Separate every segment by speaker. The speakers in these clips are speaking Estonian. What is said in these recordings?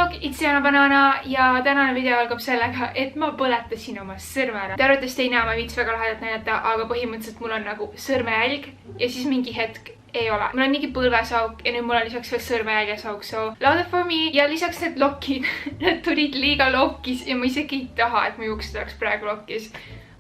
Speaker 1: vlog, it's Jana Banana ja tänane video algab sellega, et ma põletasin oma sõrme ära. Te arvatavasti ei näe, ma viits väga lahedat näidata, aga põhimõtteliselt mul on nagu sõrmejälg ja siis mingi hetk ei ole. Mul on mingi põlvesauk ja nüüd mul on lisaks veel sõrmejäljesauk, so love for me. Ja lisaks need lokid, need tulid liiga lokkis ja ma isegi ei taha, et mu juuksed oleks praegu lokkis.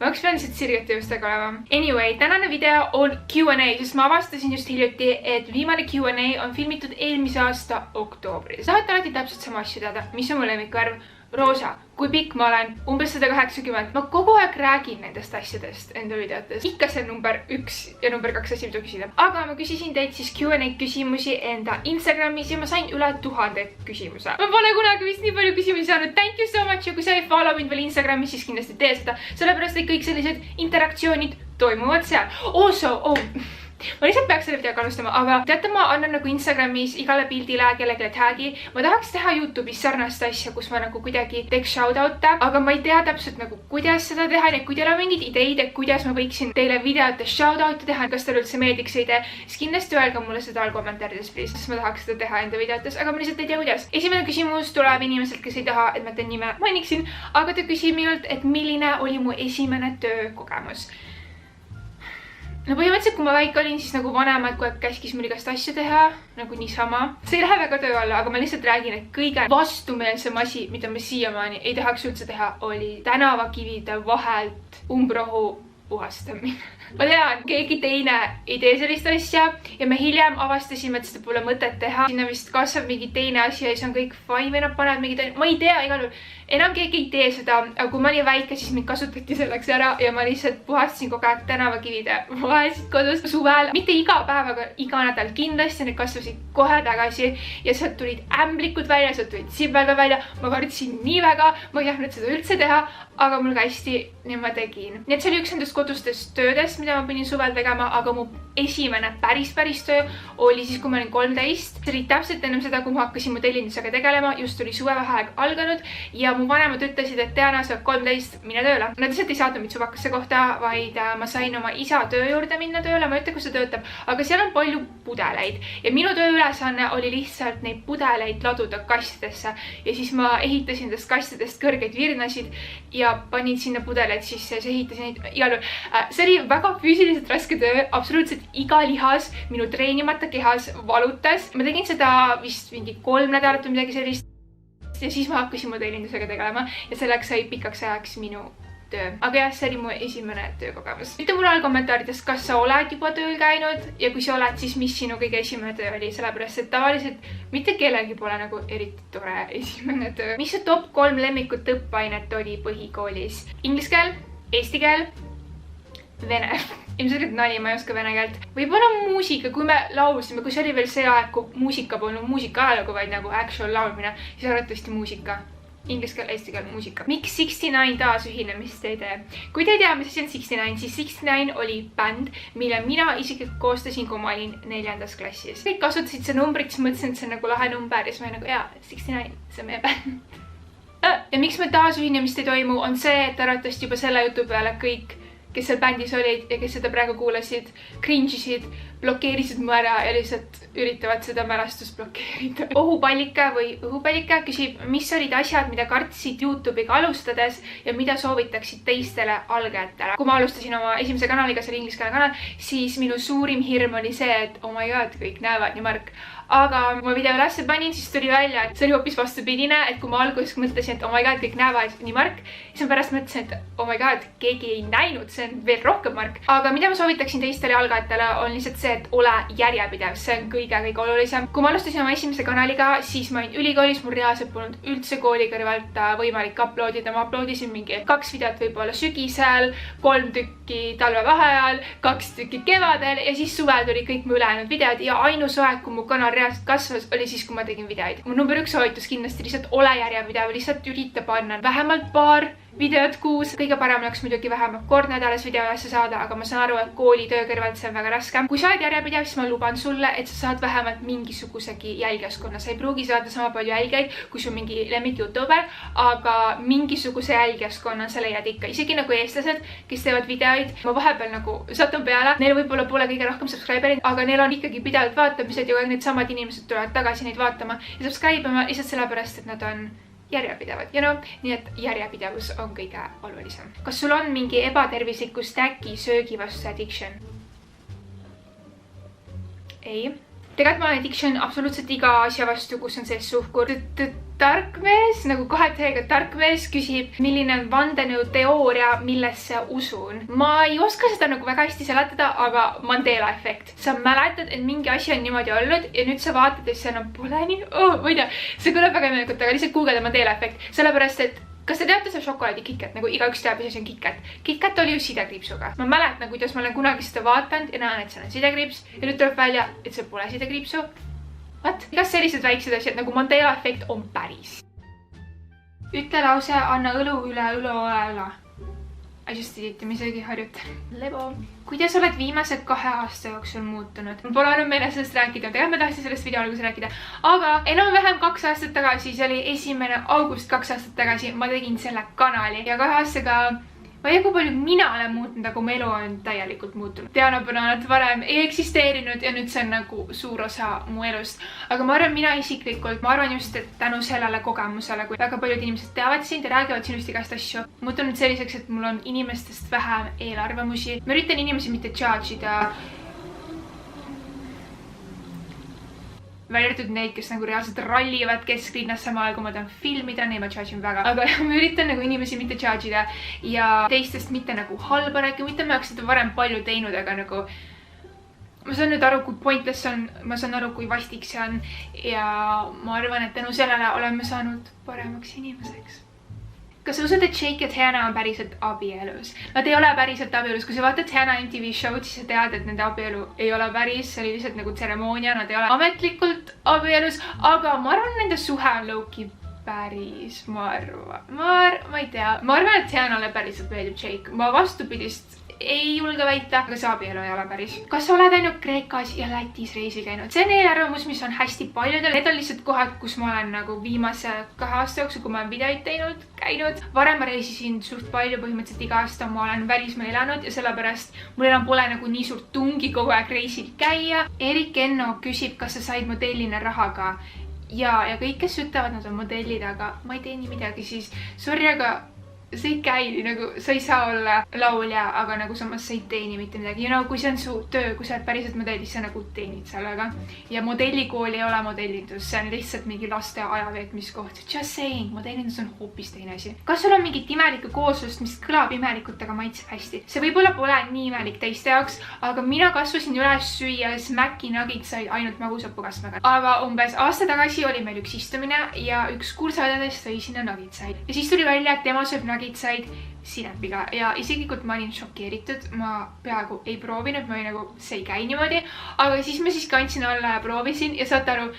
Speaker 1: Ma oleks pean lihtsalt sirgete juustega olema. Anyway, tänane video on Q&A, sest ma avastasin just hiljuti, et viimane Q&A on filmitud eelmise aasta oktoobris. Tahate alati täpselt sama asju teada, mis on mu lemmikvärv? Roosa. Kui pikk ma olen? Umbes 180. Ma kogu aeg räägin nendest asjadest enda videotes. Ikka see number 1 ja number 2 asi, mida küsida. Aga ma küsisin teid siis Q&A küsimusi enda Instagramis ja ma sain üle 1000 küsimuse. Ma pole kunagi vist nii palju küsimusi saanud. Thank you so much ja kui sa ei follow mind veel Instagramis, siis kindlasti tee seda. Sellepärast, et kõik sellised interaktsioonid toimuvad seal. Ma lihtsalt peaks selle videoga alustama, aga teate, ma annan nagu Instagramis igale pildile kellelegi tagi. Ma tahaks teha YouTube'is sarnast asja, kus ma nagu kuidagi teeks shoutout'e, aga ma ei tea täpselt nagu, kuidas seda teha. Nii et kui teil on mingid ideid, et kuidas ma võiksin teile videotes shoutout'e teha, kas teile üldse meeldiks see idee, siis kindlasti öelge mulle seda all kommentaarides, please, sest ma tahaks seda teha enda videotes, aga ma lihtsalt ei tea, kuidas. Esimene küsimus tuleb inimeselt, kes ei taha, et ma teen nime mainiksin, aga ta küsib minult, et milline oli mu esimene töökogemus. No põhimõtteliselt, kui ma väike olin, siis nagu vanemad kogu aeg käskis mul igast asju teha, nagu niisama. See ei lähe väga töö alla, aga ma lihtsalt räägin, et kõige vastumeelsem asi, mida ma siiamaani ei tahaks üldse teha, oli tänavakivide vahelt umbrohu puhastamine. Ma tean, keegi teine ei tee sellist asja ja me hiljem avastasime, et seda pole mõtet teha. Sinna vist kasvab mingi teine asi ja siis on kõik fine või nad panevad mingi teine. Ma ei tea, igal juhul. Enam keegi ei tee seda, aga kui ma olin väike, siis mind kasutati selleks ära ja ma lihtsalt puhastasin kogu aeg tänavakivide vahesid kodus suvel. Mitte iga päev, aga iga nädal kindlasti. Need kasvasid kohe tagasi ja sealt tulid ämblikud välja, sealt tulid sibelga välja. Ma kartsin nii väga, ma ei tahtnud seda üldse teha, aga mul hästi nii ma tegin. Nii et see oli üks nendest kodustest töödest, mida ma pidin suvel tegema, aga mu esimene päris töö oli siis, kui ma olin 13. See oli täpselt ennem seda, kui ma hakkasin modellindusega tegelema, just oli suvevaheaeg alganud ja mu vanemad ütlesid, et Diana, sa oled 13, mine tööle. Nad lihtsalt ei saatnud mind suvakasse kohta, vaid ma sain oma isa töö juurde minna tööle, ma ei ütle, kus see töötab, aga seal on palju pudeleid ja minu tööülesanne oli lihtsalt neid pudeleid laduda kastidesse ja siis ma ehitasin nendest kastidest kõrgeid virnasid ja panin sinna pudeleid sisse ja siis ehitasin neid igal juhul. See oli väga füüsiliselt raske töö, absoluutselt iga lihas minu treenimata kehas valutas. Ma tegin seda vist mingi 3 nädalat või midagi sellist ja siis ma hakkasin modellindusega tegelema ja selleks sai pikaks ajaks minu töö. Aga jah, see oli mu esimene töökogemus. Ütle mulle all kommentaarides, kas sa oled juba tööl käinud ja kui sa oled, siis mis sinu kõige esimene töö oli, sellepärast et tavaliselt mitte kellelgi pole nagu eriti tore esimene töö. Mis su top 3 lemmikut õppeainet oli põhikoolis? Inglise keel, eesti keel, vene. Ilmselt nali, ma ei oska vene keelt. Võib-olla muusika, kui me laulsime, kui see oli veel see aeg, kui muusika polnud muusika ajalugu, vaid nagu actual laulmine, siis arvatavasti muusika. Inglise keel, eesti keel, muusika. Miks 69 taasühinemist ei tee? Kui te ei tea, mis asi on 69, siis 69 oli bänd, mille mina isiklikult koostasin, kui ma olin 4. klassis. Kõik kasutasid see numbrit, siis mõtlesin, et see on nagu lahe number ja siis ma olin nagu, jaa, 69, see on meie bänd. Ja miks meil taasühinemist ei toimu, on see, et arvatavasti juba selle jutu peale kõik, kes seal bändis olid ja kes seda praegu kuulasid, cringe'isid, blokeerisid mu ära ja lihtsalt üritavad seda mälestust blokeerida. Ohupallika või õhupallika küsib, mis olid asjad, mida kartsid YouTube'iga alustades ja mida soovitaksid teistele algajatele. Kui ma alustasin oma esimese kanaliga, see oli ingliskeelne kanal, siis minu suurim hirm oli see, et oh my god, kõik näevad nii Mark. Aga kui ma video ülesse panin, siis tuli välja, et see oli hoopis vastupidine, et kui ma alguses mõtlesin, et oh my god, kõik näevad nii Mark, siis ma pärast mõtlesin, et oh my god, keegi ei näinud, see on veel rohkem Mark. Aga mida ma soovitaksin teistele algajatele on lihtsalt see, et ole järjepidev, see on kõige olulisem. Kui ma alustasin oma esimese kanaliga, siis ma olin ülikoolis, mul reaalselt polnud üldse kooli kõrvalt võimalik uploadida. Ma uploadisin mingi 2 videot võib-olla sügisel, 3 tükki talvevaheajal, 2 tükki kevadel ja siis suvel tuli kõik mu ülejäänud videod ja ainus aeg, kui mu kanal reaalselt kasvas, oli siis, kui ma tegin videoid. Mu number 1 soovitus kindlasti lihtsalt ole järjepidev, lihtsalt ürita panna vähemalt paar videot kuus. Kõige parem oleks muidugi vähemalt kord nädalas video ülesse saada, aga ma saan aru, et koolitöö kõrvalt see on väga raske. Kui sa oled järjepidev, siis ma luban sulle, et sa saad vähemalt mingisugusegi jälgijaskonna. Sa ei pruugi saada sama palju jälgijaid, kui sul mingi lemmik youtuber, aga mingisuguse jälgijaskonna sa leiad ikka. Isegi nagu eestlased, kes teevad videoid, ma vahepeal nagu satun peale, neil võib-olla pole kõige rohkem subscriberid, aga neil on ikkagi pidevalt vaatamised ja need samad inimesed tulevad tagasi neid vaatama ja subscribe ima lihtsalt sellepärast, et nad on järjepidevad, nii et järjepidevus on kõige olulisem. Kas sul on mingi ebatervisliku snäki söögi vastu addiction? Ei. Tegelikult ma olen addiction absoluutselt iga asja vastu, kus on sees suhkur. Tarkmees, nagu 2 tähega tarkmees küsib, milline on vandenõuteooria, millesse usun. Ma ei oska seda nagu väga hästi seletada, aga Mandela efekt. Sa mäletad, et mingi asi on niimoodi olnud ja nüüd sa vaatad, et see enam pole nii. Ma ei tea, see kõlab väga imelikult, aga lihtsalt googleda Mandela efekt. Sellepärast, et kas te teate see šokolaadi KitKat? Nagu igaüks teab, mis on KitKat. KitKat oli ju sidekriipsuga. Ma mäletan, kuidas ma olen kunagi seda vaatanud ja näen, et see on sidekriips ja nüüd tuleb välja, et see pole sidekriipsu. What? Kas sellised väiksed asjad nagu Mandela efekt on päris? Ütle lause, anna õlu üle õla. I just did it, mis oligi harjutan. Lebo. Kuidas oled viimase 2 aasta jooksul muutunud? Mul pole olnud meile sellest rääkida, tegelikult ma tahtsin sellest video alguses rääkida, aga enam-vähem 2 aastat tagasi, see oli 1. august 2 aastat tagasi, ma tegin selle kanali ja 2 aastaga ma ei tea, kui palju mina olen muutnud, aga mu elu on täielikult muutunud. Diana Bananat varem ei eksisteerinud ja nüüd see on nagu suur osa mu elust. Aga ma arvan, mina isiklikult, ma arvan just, et tänu sellele kogemusele, kui väga paljud inimesed teavad sind ja räägivad sinust igast asju, muutunud selliseks, et mul on inimestest vähem eelarvamusi. Ma üritan inimesi mitte judge ida. Väljatud neid, kes nagu reaalselt rallivad kesklinnas samal ajal, kui ma tahan filmida, neid ma judge'in väga. Aga ma üritan nagu inimesi mitte judge ida ja teistest mitte nagu halba rääkida, mitte ma oleks seda varem palju teinud, aga nagu ma saan nüüd aru, kui pointless on, ma saan aru, kui vastik see on ja ma arvan, et tänu sellele oleme saanud paremaks inimeseks. Kas sa usud, et Jake ja Tiana on päriselt abielus? Nad ei ole päriselt abielus. Kui sa vaatad Tiana MTV show'd, siis sa tead, et nende abielu ei ole päris. See oli lihtsalt nagu tseremoonia. Nad ei ole ametlikult abielus, aga ma arvan, nende suhe on low-key päris. Ma ei tea. Ma arvan, et Tianale päriselt meeldib Jake. Ma vastupidist ei julge väita, aga see abielu ei ole päris. Kas sa oled ainult Kreekas ja Lätis reisil käinud? See on eelarvamus, mis on hästi paljudel. Need on lihtsalt kohad, kus ma olen nagu viimase 2 aasta jooksul, kui ma olen videoid teinud, käinud. Varem ma reisisin suht palju, põhimõtteliselt iga aasta ma olen välismaal elanud ja sellepärast mul enam pole nagu nii suurt tungi kogu aeg reisil käia. Erik Enno küsib, kas sa said modellina rahaga. Ja kõik, kes ütlevad, nad on modellid, aga ma ei tee nii midagi, siis sorry, aga see ei käi, nagu sa ei saa olla laulja, aga nagu samas sa ei teeni mitte midagi. Kui see on su töö, kui sa oled päriselt modell, siis sa nagu teenid sellega. Ja modellikool ei ole modellindus, see on lihtsalt mingi laste ajaveetmiskoht. Just saying, modellindus on hoopis teine asi. Kas sul on mingit imelikku kooslust, mis kõlab imelikult, aga maitseb hästi? See võib-olla pole nii imelik teiste jaoks, aga mina kasvasin üles süües Maci nuggetsaid ainult magusapukastmega. Aga umbes aasta tagasi oli meil üks istumine ja üks kursajadest tõi sinna nuggetsaid. Ja siis tuli välja, et tema sööb nuggetsaid sinepiga ja isiklikult ma olin šokeeritud, ma peaaegu ei proovinud, ma olin nagu, see ei käi niimoodi, aga siis ma siiski andsin alla ja proovisin ja saate aru,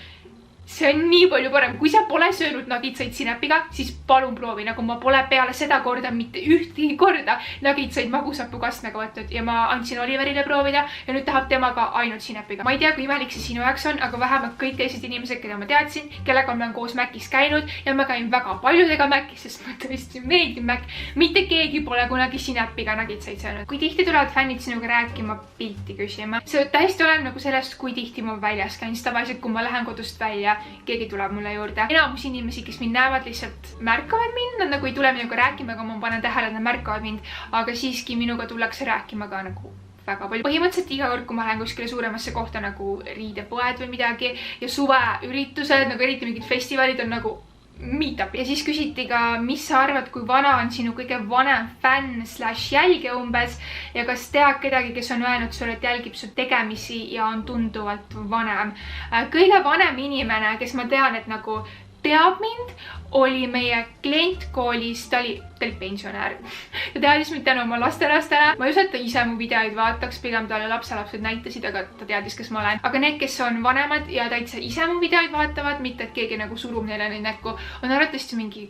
Speaker 1: see on nii palju parem. Kui sa pole söönud nuggetsaid sinepiga, siis palun proovi, nagu ma pole peale seda korda mitte ühtegi korda nuggetsaid magusapukastmega võtnud ja ma andsin Oliverile proovida ja nüüd tahab temaga ainult sinepiga. Ma ei tea, kui imelik see sinu jaoks on, aga vähemalt kõik teised inimesed, keda ma teadsin, kellega ma olen koos Macis käinud ja ma käin väga paljudega Macis, sest ma tõesti meeldib Mac. Mitte keegi pole kunagi sinepiga nuggetsaid söönud. Kui tihti tulevad fännid sinuga rääkima, pilti küsima? See täiesti oleneb nagu sellest, kui tihti ma väljas käin. Tavaliselt, kui ma lähen kodust välja, keegi tuleb mulle juurde. Enamus inimesi, kes mind näevad, lihtsalt märkavad mind, nad nagu ei tule minuga rääkima, aga ma panen tähele, et nad märkavad mind, aga siiski minuga tullakse rääkima ka nagu väga palju. Põhimõtteliselt iga kord, kui ma lähen kuskile suuremasse kohta nagu riidepoed või midagi ja suveüritused, nagu eriti mingid festivalid on nagu meetup. Ja siis küsiti ka, mis sa arvad, kui vana on sinu kõige vanem fänn / jälgija umbes ja kas tead kedagi, kes on öelnud sulle, et jälgib su tegemisi ja on tunduvalt vanem. Kõige vanem inimene, kes ma tean, et nagu teab mind, oli meie klient koolis, ta oli pensionär. Ta teadis mind tänu oma lastelastele. Ma ei usu, et ta ise mu videoid vaataks, pigem talle lapselapsed näitasid, aga ta teadis, kes ma olen. Aga need, kes on vanemad ja täitsa ise mu videoid vaatavad, mitte et keegi nagu surub neile neid näkku, on arvatavasti mingi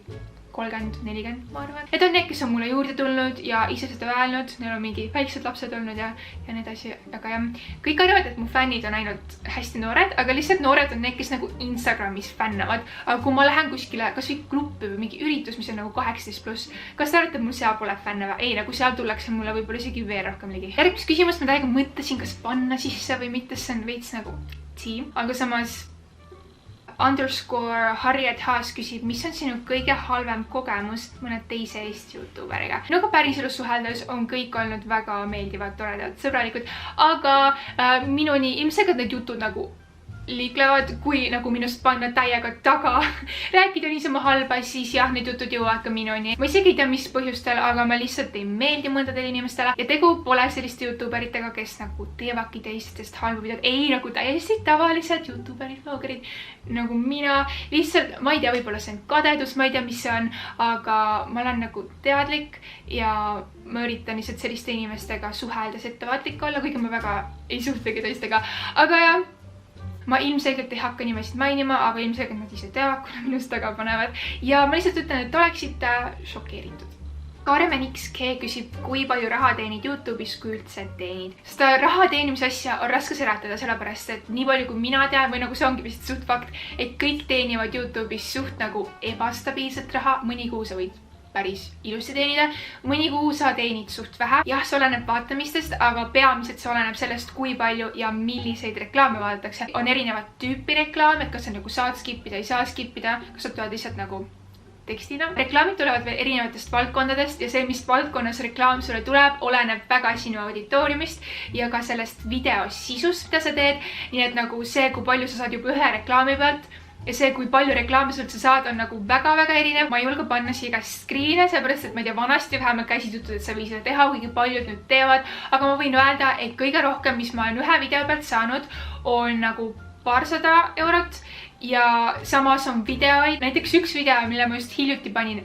Speaker 1: 30-40, ma arvan. Need on need, kes on mulle juurde tulnud ja ise seda öelnud, neil on mingi väiksed lapsed olnud ja nii edasi, aga jah, kõik arvavad, et mu fännid on ainult hästi noored, aga lihtsalt noored on need, kes nagu Instagramis fännavad, aga kui ma lähen kuskile kas või gruppi või mingi üritus, mis on nagu 18+, kas te arvate, et mul seal pole fänne või? Ei, nagu seal tullakse mulle võib-olla isegi veel rohkem ligi. Järgmist küsimust ma täiega mõtlesin, kas panna sisse või mitte, see on veits nagu team, aga samas _Harriet Haas küsib, mis on sinu kõige halvem kogemus mõne teise Eesti YouTuberiga? Minuga päriselus suheldes on kõik olnud väga meeldivad, toredad, sõbralikud, aga minuni ilmselt need jutud nagu liiklevad, kui nagu minust panna täiega taga rääkida niisama halba, siis jah, need jutud jõuavad ka minuni. Ma isegi ei tea, mis põhjustel, aga ma lihtsalt ei meeldi mõndadele inimestele ja tegu pole selliste YouTuberitega, kes nagu teevadki teistest halbu videod. Ei, nagu täiesti tavalised YouTuberid, vloggerid nagu mina. Lihtsalt, ma ei tea, võib-olla see on kadedus, ma ei tea, mis see on, aga ma olen nagu teadlik ja ma üritan lihtsalt selliste inimestega suheldes ettevaatlik olla, kuigi ma väga ei suhtlegi teistega, aga jah, ma ilmselgelt ei hakka nimesid mainima, aga ilmselgelt nad ise teavad, kuna minust taga panevad. Ja ma lihtsalt ütlen, et oleksite šokeeritud. Karmen XK küsib, kui palju raha teenid YouTube'is, kui üldse teenid. Seda raha teenimise asja on raske seletada, sellepärast et nii palju kui mina tean, või nagu see ongi vist suht fakt, et kõik teenivad YouTube'is suht nagu ebastabiilset raha, mõni kuu sa võid päris ilusti teenida, mõni kuu sa teenid suht vähe. Jah, see oleneb vaatamistest, aga peamiselt see oleneb sellest, kui palju ja milliseid reklaame vaadatakse. On erinevat tüüpi reklaame, et kas sa nagu saad skippida, ei saa skippida, kas sa tulevad lihtsalt nagu tekstina. Reklaamid tulevad veel erinevatest valdkondadest ja see, mis valdkonnas reklaam sulle tuleb, oleneb väga sinu auditooriumist ja ka sellest video sisust, mida sa teed. Nii et nagu see, kui palju sa saad juba ühe reklaami pealt ja see, kui palju reklaame sa üldse saad, on nagu väga-väga erinev. Ma ei julge panna siia screen'e, sellepärast et ma ei tea, vanasti vähemalt käisid jutud, et sa võid seda teha, kuigi paljud nüüd teevad, aga ma võin öelda, et kõige rohkem, mis ma olen ühe video pealt saanud, on nagu paarsada eurot ja samas on videoid. Näiteks üks video, mille ma just hiljuti panin,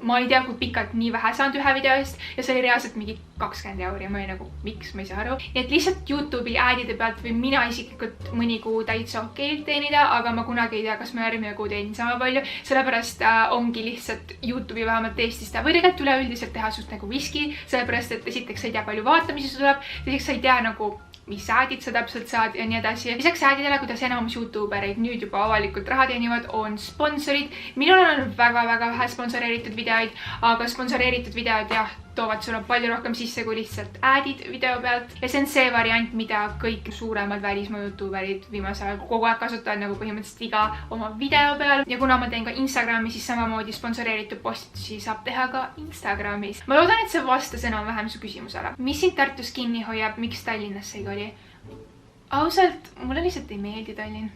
Speaker 1: ma ei tea, kui pikalt nii vähe saanud ühe video eest ja see oli reaalselt mingi 20 euri ja ma olin nagu, miks, ma ei saa aru. Nii et lihtsalt YouTube'i aadide pealt või mina isiklikult mõni kuu täitsa okeilt teenida, aga ma kunagi ei tea, kas ma järgmine kuu teenin sama palju, sellepärast ongi lihtsalt YouTube'i vähemalt Eestis või tegelikult üleüldiselt teha suht nagu viski, sellepärast et esiteks sa ei tea, palju vaatamisi sul tuleb, teiseks sa ei tea nagu mis aadid sa täpselt saad ja nii edasi. Lisaks aadidele, kuidas enamus YouTubereid nüüd juba avalikult raha teenivad, on sponsorid. Minul on olnud väga-väga vähe sponsoreeritud videoid, aga sponsoreeritud videod jah, toovad sulle palju rohkem sisse kui lihtsalt aadid video pealt. Ja see on see variant, mida kõik suuremad välismaa YouTuberid viimasel ajal kogu aeg kasutavad nagu põhimõtteliselt iga oma video peal. Ja kuna ma teen ka Instagrami, siis samamoodi sponsoreeritud postitusi saab teha ka Instagramis. Ma loodan, et see vastas enam-vähem su küsimusele. Mis sind Tartus kinni hoiab, miks Tallinnasse ei koli? Ausalt, mulle lihtsalt ei meeldi Tallinn.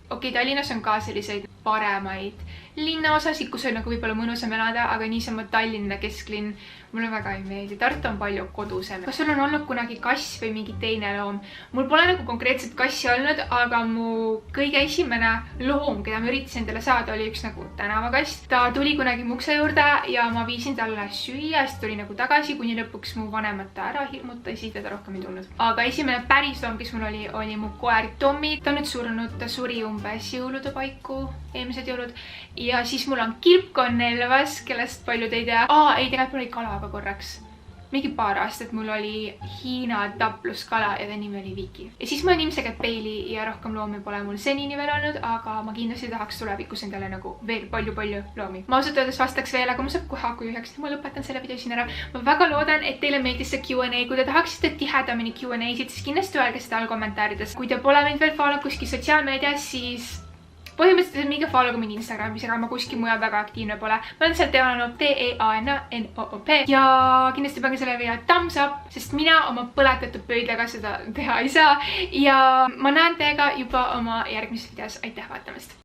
Speaker 1: Okei, Tallinnas on ka selliseid paremaid linnaosasid, kus on nagu võib-olla mõnusam elada, aga niisama Tallinna kesklinn mulle väga ei meeldi. Tartu on palju kodusem. Kas sul on olnud kunagi kass või mingi teine loom? Mul pole nagu konkreetselt kassi olnud, aga mu kõige esimene loom, keda ma üritasin endale saada, oli üks nagu tänavakass. Ta tuli kunagi mu ukse juurde ja ma viisin talle süüa, siis tuli nagu tagasi, kuni lõpuks mu vanemad ta ära hirmutasid ja ta rohkem ei tulnud. Aga esimene päris loom, kes mul oli mu koer Tommy. Ta on nüüd surnud, ta suri umbes jõulude paiku, eelmised jõulud. Ja siis mul on kilpkonn Elvas, kellest paljud ei tea. Ei, tegelikult oli kalaga korraks. Mingi paar aastat mul oli Hiina tapluskala ja ta nimi oli Viki. Ja siis ma olen ilmselgelt Peili ja rohkem loomi pole mul senini veel olnud, aga ma kindlasti tahaks tulevikus endale nagu veel palju loomi. Ma ausalt öeldes vastaks veel, aga ma saab kohe haku juheks, ma lõpetan selle video siin ära. Ma väga loodan, et teile meeldis see Q&A. Kui te tahaksite tihedamini Q&A-sid, siis kindlasti öelge seda all kommentaarides. Kui te pole mind veel follow kuskil sotsiaalmeedias, siis põhimõtteliselt mingi follow ka mind Instagramis, aga ma kuskil mujal väga aktiivne pole. Ma olen seal Teananoop, Teananoop ja kindlasti pange selle video thumbs up, sest mina oma põletatud pöidlaga seda teha ei saa ja ma näen teiega juba oma järgmises videos. Aitäh vaatamast!